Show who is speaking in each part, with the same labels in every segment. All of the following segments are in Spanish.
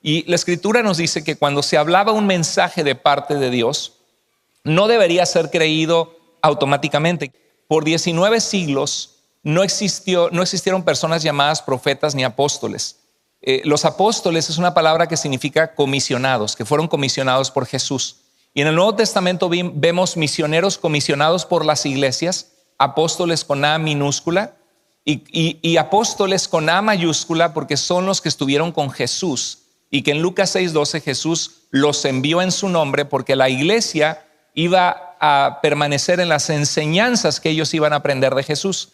Speaker 1: Y la Escritura nos dice que cuando se hablaba un mensaje de parte de Dios, no debería ser creído automáticamente. Por 19 siglos no existieron personas llamadas profetas ni apóstoles. Los apóstoles es una palabra que significa comisionados, que fueron comisionados por Jesús. Y en el Nuevo Testamento vemos misioneros comisionados por las iglesias, apóstoles con A minúscula y apóstoles con A mayúscula, porque son los que estuvieron con Jesús. Y que en Lucas 6:12 Jesús los envió en su nombre porque la iglesia iba a permanecer en las enseñanzas que ellos iban a aprender de Jesús.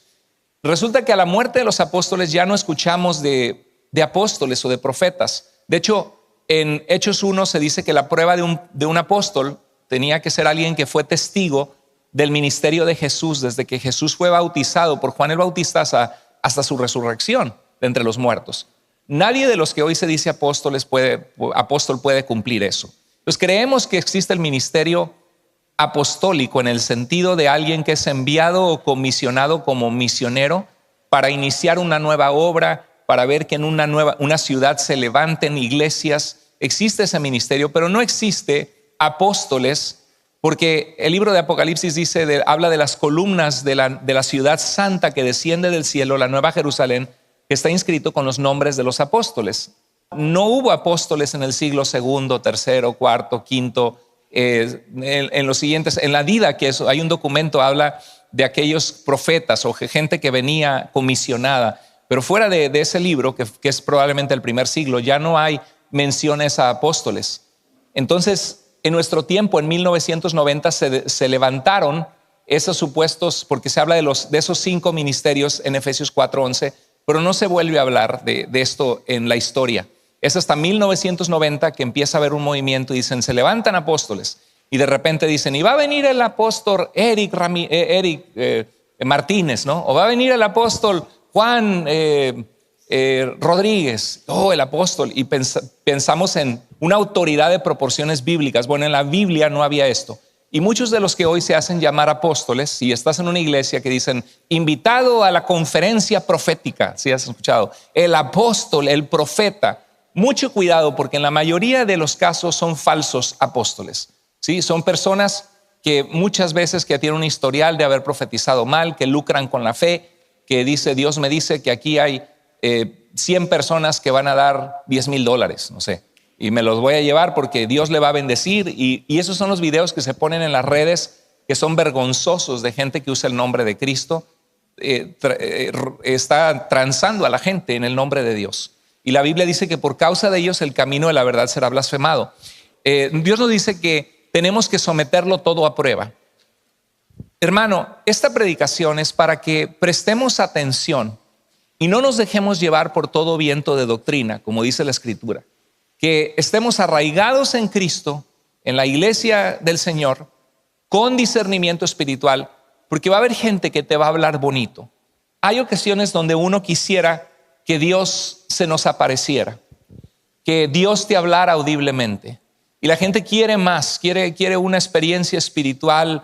Speaker 1: Resulta que a la muerte de los apóstoles ya no escuchamos de apóstoles o de profetas. De hecho, en Hechos 1 se dice que la prueba de un apóstol tenía que ser alguien que fue testigo del ministerio de Jesús desde que Jesús fue bautizado por Juan el Bautista hasta su resurrección de entre los muertos. Nadie de los que hoy se dice apóstol puede cumplir eso. Pues creemos que existe el ministerio apostólico en el sentido de alguien que es enviado o comisionado como misionero para iniciar una nueva obra, para ver que en una ciudad se levanten iglesias. Existe ese ministerio, pero no existe apóstoles, porque el libro de Apocalipsis habla de las columnas de la ciudad santa que desciende del cielo, la Nueva Jerusalén, que está inscrito con los nombres de los apóstoles. No hubo apóstoles en el siglo segundo, tercero, cuarto, quinto, en los siguientes. En la Dida, hay un documento, habla de aquellos profetas o gente que venía comisionada. Pero fuera de ese libro, que es probablemente el primer siglo, ya no hay menciones a apóstoles. Entonces, en nuestro tiempo, en 1990, se levantaron esos supuestos, porque se habla de esos 5 ministerios en Efesios 4:11, pero no se vuelve a hablar de esto en la historia. Es hasta 1990 que empieza a haber un movimiento y dicen, se levantan apóstoles. Y de repente dicen, y va a venir el apóstol Eric Martínez, ¿no? O va a venir el apóstol Juan Rodríguez, el apóstol. Y pensamos en una autoridad de proporciones bíblicas. Bueno, en la Biblia no había esto. Y muchos de los que hoy se hacen llamar apóstoles, si estás en una iglesia que dicen, invitado a la conferencia profética, si has escuchado, el apóstol, el profeta, mucho cuidado, porque en la mayoría de los casos son falsos apóstoles, ¿sí? Son personas que muchas veces que tienen un historial de haber profetizado mal, que lucran con la fe, que dice, Dios me dice que aquí hay 100 personas que van a dar $10,000, no sé, y me los voy a llevar porque Dios le va a bendecir. Y esos son los videos que se ponen en las redes, que son vergonzosos, de gente que usa el nombre de Cristo, está transando a la gente en el nombre de Dios. Y la Biblia dice que por causa de ellos el camino de la verdad será blasfemado. Dios nos dice que tenemos que someterlo todo a prueba. Hermano, esta predicación es para que prestemos atención y no nos dejemos llevar por todo viento de doctrina, como dice la Escritura. Que estemos arraigados en Cristo, en la iglesia del Señor, con discernimiento espiritual, porque va a haber gente que te va a hablar bonito. Hay ocasiones donde uno quisiera que Dios se nos apareciera, que Dios te hablara audiblemente. Y la gente quiere más, quiere una experiencia espiritual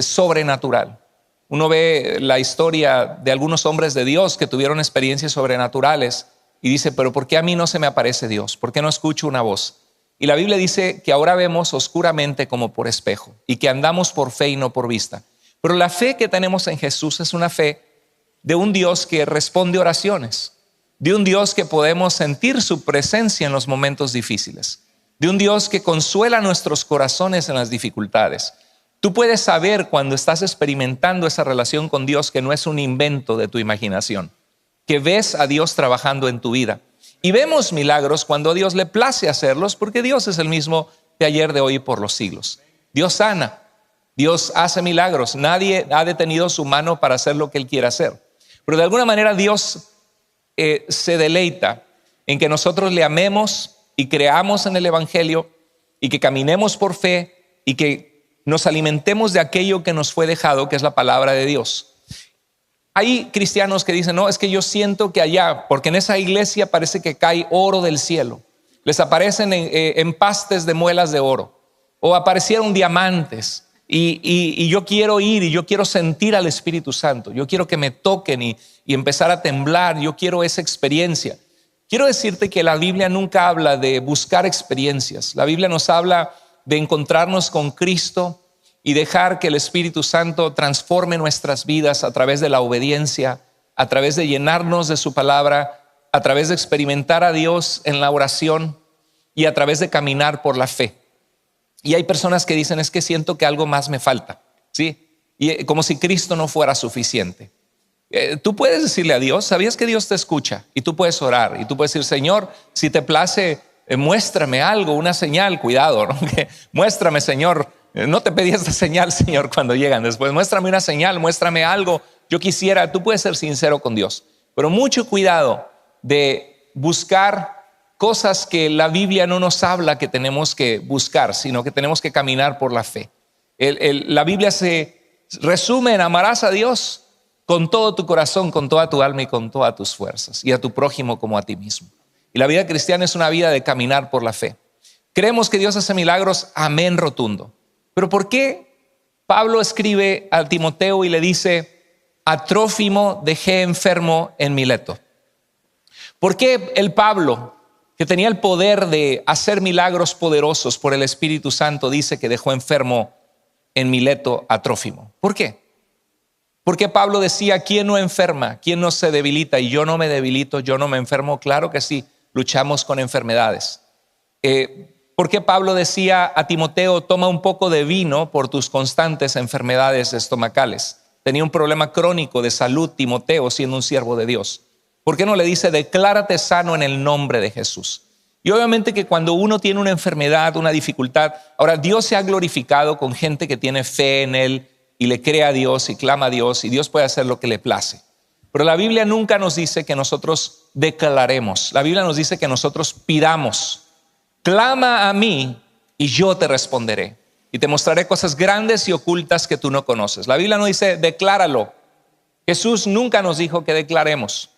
Speaker 1: sobrenatural. Uno ve la historia de algunos hombres de Dios que tuvieron experiencias sobrenaturales y dice, pero ¿por qué a mí no se me aparece Dios? ¿Por qué no escucho una voz? Y la Biblia dice que ahora vemos oscuramente como por espejo y que andamos por fe y no por vista. Pero la fe que tenemos en Jesús es una fe de un Dios que responde oraciones, de un Dios que podemos sentir su presencia en los momentos difíciles, de un Dios que consuela nuestros corazones en las dificultades. Tú puedes saber cuando estás experimentando esa relación con Dios que no es un invento de tu imaginación, que ves a Dios trabajando en tu vida. Y vemos milagros cuando a Dios le place hacerlos, porque Dios es el mismo de ayer, de hoy y por los siglos. Dios sana, Dios hace milagros. Nadie ha detenido su mano para hacer lo que Él quiere hacer. Pero de alguna manera Dios se deleita en que nosotros le amemos y creamos en el Evangelio y que caminemos por fe y que nos alimentemos de aquello que nos fue dejado, que es la palabra de Dios. Hay cristianos que dicen, no, es que yo siento que allá, porque en esa iglesia parece que cae oro del cielo. Les aparecen en pastes de muelas de oro, o aparecieron diamantes, y yo quiero ir y yo quiero sentir al Espíritu Santo. Yo quiero que me toquen y empezar a temblar. Yo quiero esa experiencia. quiero decirte que la Biblia nunca habla de buscar experiencias. La Biblia nos habla de encontrarnos con Cristo y dejar que el Espíritu Santo transforme nuestras vidas a través de la obediencia, a través de llenarnos de su palabra, a través de experimentar a Dios en la oración y a través de caminar por la fe. Y hay personas que dicen, es que siento que algo más me falta, ¿sí? Y como si Cristo no fuera suficiente. Tú puedes decirle a Dios, ¿sabías que Dios te escucha? Y tú puedes orar y tú puedes decir, Señor, si te place, muéstrame algo, una señal, cuidado, ¿no? Muéstrame, Señor, no te pedí esta señal, Señor, cuando llegan después, muéstrame una señal, muéstrame algo, yo quisiera. Tú puedes ser sincero con Dios, pero mucho cuidado de buscar cosas que la Biblia no nos habla que tenemos que buscar, sino que tenemos que caminar por la fe. La Biblia se resume en amarás a Dios con todo tu corazón, con toda tu alma y con todas tus fuerzas, y a tu prójimo como a ti mismo. Y la vida cristiana es una vida de caminar por la fe. Creemos que Dios hace milagros, amén rotundo. Pero ¿por qué Pablo escribe a Timoteo y le dice, a Trófimo dejé enfermo en Mileto? ¿Por qué el Pablo, que tenía el poder de hacer milagros poderosos por el Espíritu Santo, dice que dejó enfermo en Mileto a Trófimo? ¿Por qué? Porque Pablo decía, ¿quién no enferma? ¿Quién no se debilita? Y yo no me debilito, yo no me enfermo. Claro que sí, luchamos con enfermedades. ¿Por qué Pablo decía a Timoteo, toma un poco de vino por tus constantes enfermedades estomacales? Tenía un problema crónico de salud Timoteo siendo un siervo de Dios. ¿Por qué no le dice, declárate sano en el nombre de Jesús? Y obviamente que cuando uno tiene una enfermedad, una dificultad, ahora Dios se ha glorificado con gente que tiene fe en Él, y le cree a Dios y clama a Dios, y Dios puede hacer lo que le place. Pero la Biblia nunca nos dice que nosotros declaremos. La Biblia nos dice que nosotros pidamos. Clama a mí y yo te responderé y te mostraré cosas grandes y ocultas que tú no conoces. La Biblia no dice decláralo. Jesús nunca nos dijo que declaremos,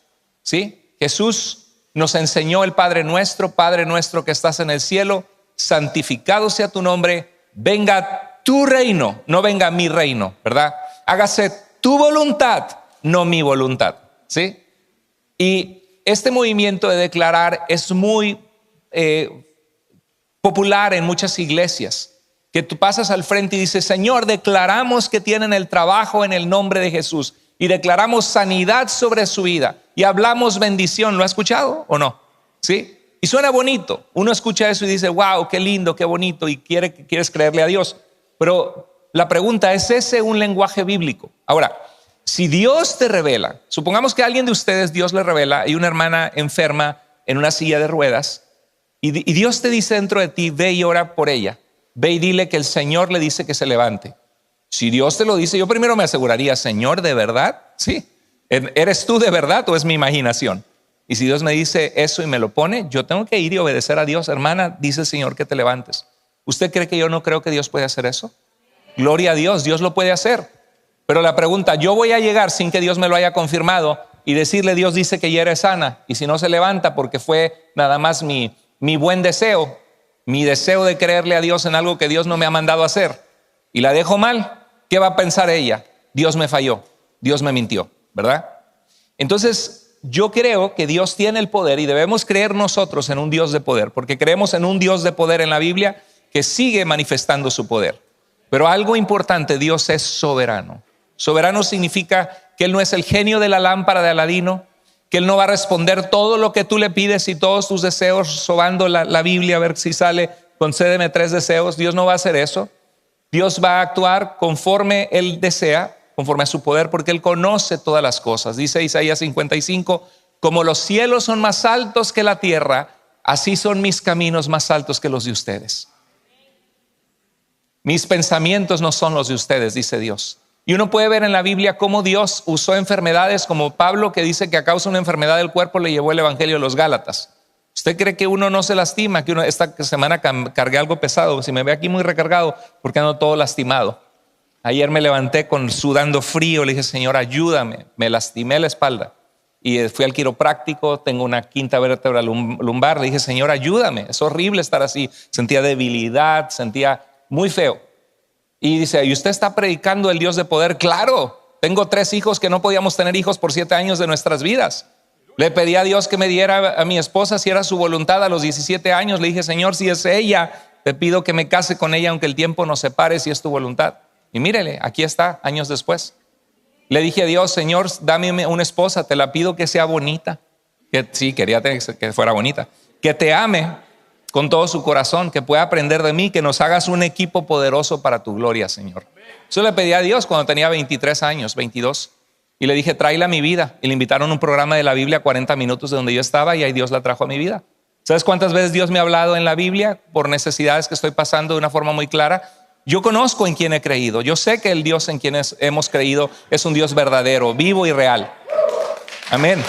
Speaker 1: ¿sí? Jesús nos enseñó el Padre nuestro que estás en el cielo, santificado sea tu nombre, venga tu reino, no venga mi reino, ¿verdad? Hágase tu voluntad, no mi voluntad, ¿sí? Y este movimiento de declarar es muy popular en muchas iglesias, que tú pasas al frente y dices, Señor, declaramos que tienen el trabajo en el nombre de Jesús y declaramos sanidad sobre su vida y hablamos bendición. ¿Lo ha escuchado o no? ¿Sí? Y suena bonito. Uno escucha eso y dice, wow, qué lindo, qué bonito, y quieres creerle a Dios. Pero la pregunta, ¿es ese un lenguaje bíblico? Ahora, si Dios te revela, supongamos que a alguien de ustedes Dios le revela, hay una hermana enferma en una silla de ruedas y Dios te dice dentro de ti, ve y ora por ella, ve y dile que el Señor le dice que se levante. Si Dios te lo dice, yo primero me aseguraría, Señor, ¿de verdad? Sí. ¿Eres tú de verdad o es mi imaginación? Y si Dios me dice eso y me lo pone, yo tengo que ir y obedecer a Dios. Hermana, dice el Señor que te levantes. ¿Usted cree que yo no creo que Dios puede hacer eso? Gloria a Dios, Dios lo puede hacer. Pero la pregunta, yo voy a llegar sin que Dios me lo haya confirmado y decirle, Dios dice que ya eres sana, y si no se levanta porque fue nada más mi buen deseo, mi deseo de creerle a Dios en algo que Dios no me ha mandado a hacer, y la dejo mal, ¿qué va a pensar ella? Dios me falló, Dios me mintió, ¿verdad? Entonces yo creo que Dios tiene el poder y debemos creer nosotros en un Dios de poder, porque creemos en un Dios de poder en la Biblia que sigue manifestando su poder. Pero algo importante, Dios es soberano. Soberano significa que Él no es el genio de la lámpara de Aladino, que Él no va a responder todo lo que tú le pides y todos tus deseos, sobando la Biblia a ver si sale, concédeme 3 deseos. Dios no va a hacer eso. Dios va a actuar conforme Él desea, conforme a su poder, porque Él conoce todas las cosas. Dice Isaías 55, como los cielos son más altos que la tierra, así son mis caminos más altos que los de ustedes. Mis pensamientos no son los de ustedes, dice Dios. Y uno puede ver en la Biblia cómo Dios usó enfermedades, como Pablo, que dice que a causa de una enfermedad del cuerpo le llevó el evangelio a los Gálatas. ¿Usted cree que uno no se lastima? Que uno esta semana cargué algo pesado. Si me ve aquí muy recargado, porque ando todo lastimado. Ayer me levanté sudando frío, le dije, Señor, ayúdame. Me lastimé la espalda y fui al quiropráctico, tengo una quinta vértebra lumbar. Le dije, Señor, ayúdame. Es horrible estar así. Sentía debilidad, sentía muy feo. Y dice, ¿y usted está predicando el Dios de poder? Claro, tengo 3 hijos que no podíamos tener hijos por 7 años de nuestras vidas. Le pedí a Dios que me diera a mi esposa si era su voluntad a los 17 años. Le dije, Señor, si es ella, te pido que me case con ella aunque el tiempo nos separe, si es tu voluntad. Y mírele, aquí está, años después. Le dije a Dios, Señor, dame una esposa, te la pido que sea bonita. Que sí, quería que fuera bonita. Que te ame con todo su corazón, que pueda aprender de mí, que nos hagas un equipo poderoso para tu gloria, Señor. Eso le pedí a Dios cuando tenía 23 años, 22. Y le dije, tráela a mi vida. Y le invitaron a un programa de la Biblia, 40 minutos de donde yo estaba, y ahí Dios la trajo a mi vida. ¿Sabes cuántas veces Dios me ha hablado en la Biblia por necesidades que estoy pasando de una forma muy clara? Yo conozco en quién he creído. Yo sé que el Dios en quien hemos creído es un Dios verdadero, vivo y real. Amén.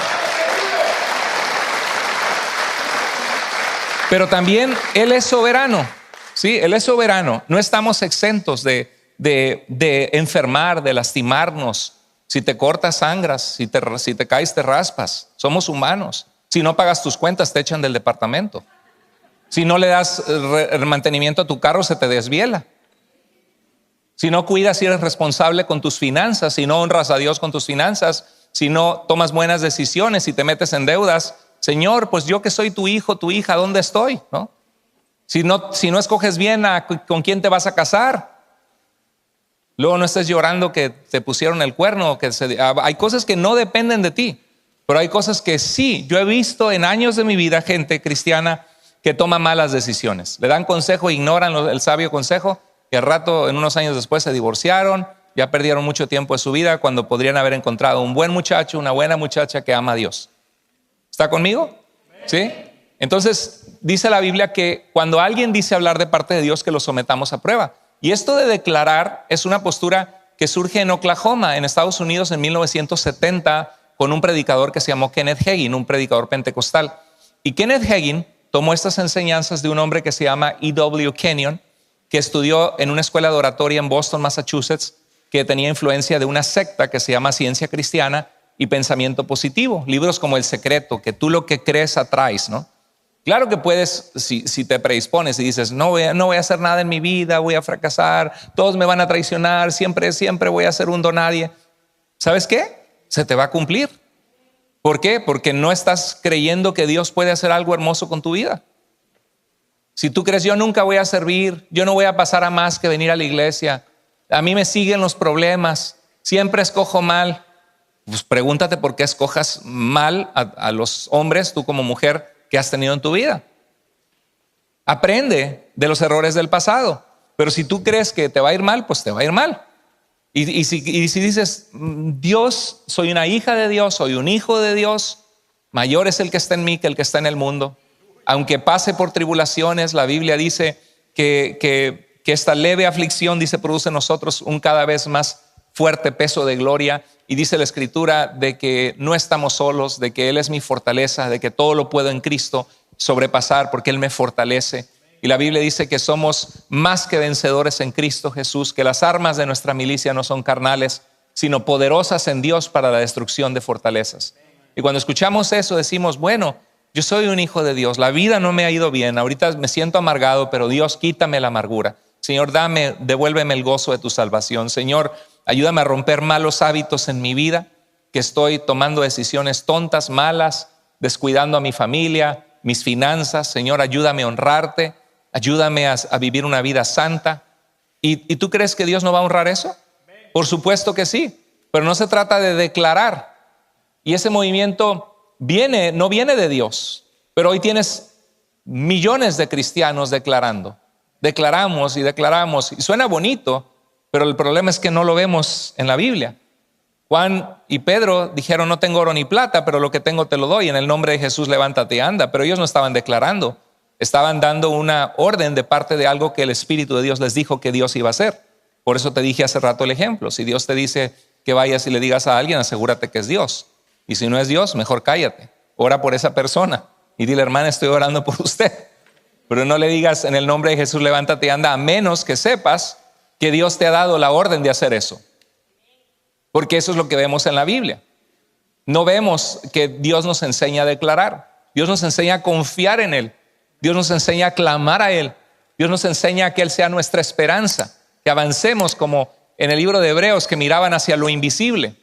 Speaker 1: Pero también Él es soberano. Sí, Él es soberano. No estamos exentos de enfermar, de lastimarnos. Si te cortas, sangras. Si te caes, te raspas. Somos humanos. Si no pagas tus cuentas, te echan del departamento. Si no le das mantenimiento a tu carro, se te desviela. Si no cuidas y eres responsable con tus finanzas, si no honras a Dios con tus finanzas, si no tomas buenas decisiones, si te metes en deudas, Señor, pues yo que soy tu hijo, tu hija, ¿dónde estoy? ¿No? Si no escoges bien con quién te vas a casar, luego no estés llorando que te pusieron el cuerno. Hay cosas que no dependen de ti, pero hay cosas que sí. Yo he visto en años de mi vida gente cristiana que toma malas decisiones. Le dan consejo, ignoran el sabio consejo, y al rato, en unos años después, se divorciaron. Ya perdieron mucho tiempo de su vida cuando podrían haber encontrado un buen muchacho, una buena muchacha que ama a Dios. ¿Está conmigo? ¿Sí? Entonces, dice la Biblia que cuando alguien dice hablar de parte de Dios, que lo sometamos a prueba. Y esto de declarar es una postura que surge en Oklahoma, en Estados Unidos, en 1970, con un predicador que se llamó Kenneth Hagin, un predicador pentecostal. Y Kenneth Hagin tomó estas enseñanzas de un hombre que se llama E.W. Kenyon, que estudió en una escuela de oratoria en Boston, Massachusetts, que tenía influencia de una secta que se llama Ciencia Cristiana y Pensamiento Positivo. Libros como El Secreto, que tú lo que crees atraes, ¿no? Claro que puedes, si te predispones y dices, no voy a hacer nada en mi vida, voy a fracasar, todos me van a traicionar, siempre voy a ser un donadie. ¿Sabes qué? Se te va a cumplir. ¿Por qué? Porque no estás creyendo que Dios puede hacer algo hermoso con tu vida. Si tú crees, yo nunca voy a servir, yo no voy a pasar a más que venir a la iglesia, a mí me siguen los problemas, siempre escojo mal, pues pregúntate por qué escojas mal a los hombres, tú como mujer, que has tenido en tu vida. Aprende de los errores del pasado, pero si tú crees que te va a ir mal, pues te va a ir mal. Y si dices, Dios, soy una hija de Dios, soy un hijo de Dios, mayor es el que está en mí que el que está en el mundo. Aunque pase por tribulaciones, la Biblia dice que esta leve aflicción, dice, produce en nosotros un cada vez más fuerte peso de gloria. Y dice la Escritura de que no estamos solos, de que Él es mi fortaleza, de que todo lo puedo en Cristo sobrepasar porque Él me fortalece. Y la Biblia dice que somos más que vencedores en Cristo Jesús, que las armas de nuestra milicia no son carnales, sino poderosas en Dios para la destrucción de fortalezas. Y cuando escuchamos eso decimos, bueno, yo soy un hijo de Dios, la vida no me ha ido bien, ahorita me siento amargado, pero Dios, quítame la amargura. Señor, devuélveme el gozo de tu salvación. Señor, ayúdame a romper malos hábitos en mi vida, que estoy tomando decisiones tontas, malas, descuidando a mi familia, mis finanzas. Señor, ayúdame a honrarte, ayúdame a vivir una vida santa. ¿Y tú crees que Dios no va a honrar eso? Por supuesto que sí, pero no se trata de declarar. Y ese movimiento no viene de Dios, pero hoy tienes millones de cristianos declarando. Declaramos y declaramos, y suena bonito, pero el problema es que no lo vemos en la Biblia. Juan y Pedro dijeron, no tengo oro ni plata, pero lo que tengo te lo doy. En el nombre de Jesús, levántate y anda. Pero ellos no estaban declarando, estaban dando una orden de parte de algo que el Espíritu de Dios les dijo que Dios iba a hacer. Por eso te dije hace rato el ejemplo. Si Dios te dice que vayas y le digas a alguien, asegúrate que es Dios. Y si no es Dios, mejor cállate. Ora por esa persona y dile, hermana, estoy orando por usted. Pero no le digas en el nombre de Jesús, levántate y anda, a menos que sepas que Dios te ha dado la orden de hacer eso. Porque eso es lo que vemos en la Biblia. No vemos que Dios nos enseña a declarar. Dios nos enseña a confiar en Él. Dios nos enseña a clamar a Él. Dios nos enseña a que Él sea nuestra esperanza. Que avancemos como en el libro de Hebreos, que miraban hacia lo invisible.